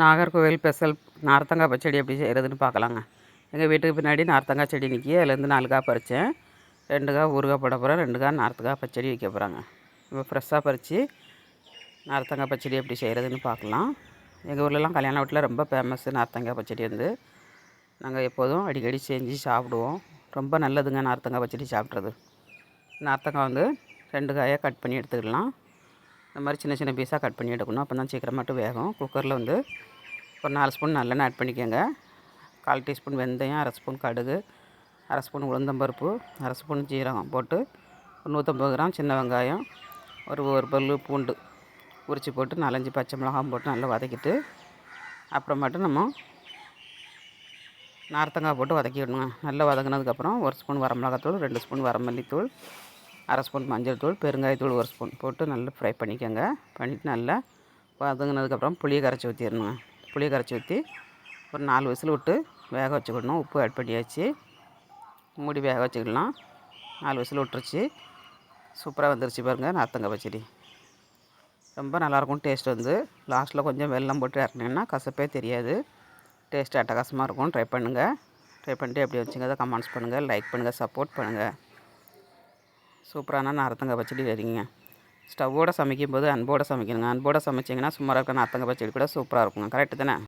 Nagercoil special நார்த்தங்காய் பச்சடி எப்படி செய்கிறதுன்னு பார்க்கலாங்க. எங்கள் வீட்டுக்கு பின்னாடி நார்த்தங்காய் செடி நிற்கி அதுலேருந்து 4 காய் பறித்தேன். 2 காய் ஊறுகாய் போட போகிறேன், 2 காய் நார்த்தங்காய் பச்சடி வைக்க போகிறாங்க. இப்போ ஃப்ரெஷ்ஷாக பறித்து நார்த்தங்காய் பச்சடி எப்படி செய்கிறதுன்னு பார்க்கலாம். எங்கள் ஊர்லலாம் கல்யாண வீட்டில் ரொம்ப ஃபேமஸ்ஸு நார்த்தங்காய் பச்சடி நாங்கள் எப்போதும் அடிக்கடி செஞ்சு சாப்பிடுவோம். ரொம்ப நல்லதுங்க நார்த்தங்காய் பச்சடி சாப்பிட்றது. நார்த்தங்காய் 2 காயாக கட் பண்ணி எடுத்துக்கலாம். இந்த மாதிரி சின்ன சின்ன பீஸாக கட் பண்ணி எடுக்கணும். அப்போ தான் சீக்கிரமாட்டு வேகும். குக்கரில் ஒரு 4 ஸ்பூன் நல்லெண்ணெய் ஆட் பண்ணிக்கோங்க. 1/4 டீஸ்பூன் வெந்தயம், 1/2 ஸ்பூன் கடுகு, 1/2 ஸ்பூன் உளுந்தம்பருப்பு, 1/2 ஸ்பூன் ஜீரகம் போட்டு 150 கிராம் சின்ன வெங்காயம், ஒரு பல் பூண்டு உரித்து போட்டு 4-5 பச்சை மிளகாய் போட்டு நல்லா வதக்கிட்டு அப்புறமாட்டு நம்ம நார்த்தங்காய் போட்டு வதக்கிடணுங்க. நல்லா வதங்கினதுக்கப்புறம் 1 ஸ்பூன் வரமிளகாத்தூள், 2 ஸ்பூன் வரமல்லித்தூள், 1/2 ஸ்பூன் மஞ்சள் தூள், பெருங்காயத்தூள் 1 ஸ்பூன் போட்டு நல்லா ஃப்ரை பண்ணிக்கோங்க. பண்ணிவிட்டு நல்லா வதங்கினதுக்கப்புறம் புளியை கரைச்சி ஊற்றிடணுங்க. புளியை கரைச்சி ஊற்றி ஒரு 4 விசில் விட்டு வேக வச்சுக்கிடணும். உப்பு ஆட் பண்ணியாச்சு. மூடி வேக வச்சுக்கலாம். 4 விசில் விட்டுருச்சு. சூப்பராக வந்துருச்சு பாருங்கள் நார்த்தங்காய் பச்சடி. ரொம்ப நல்லாயிருக்கும். டேஸ்ட் லாஸ்ட்டில் கொஞ்சம் வெல்லம் போட்டு இறக்குனீங்கன்னா கசப்பே தெரியாது. டேஸ்ட் அட்டகாசமாக இருக்கும். ட்ரை பண்ணுங்கள். ட்ரை பண்ணிட்டு எப்படி வச்சுங்க கமெண்ட்ஸ் பண்ணுங்கள், லைக் பண்ணுங்கள், சப்போர்ட் பண்ணுங்கள். சூப்பரான நார்த்தங்காய் பச்சடி ரெடிங்க. ஸ்டவ்வோடு சமைக்கும்போது அன்போடு சமைக்கணுங்க. அன்போடு சமைச்சிங்கன்னா சும்மா இருக்க நார்த்தங்காய் பச்சடி கூட சூப்பராக இருக்குங்க. கரெக்டு தானே?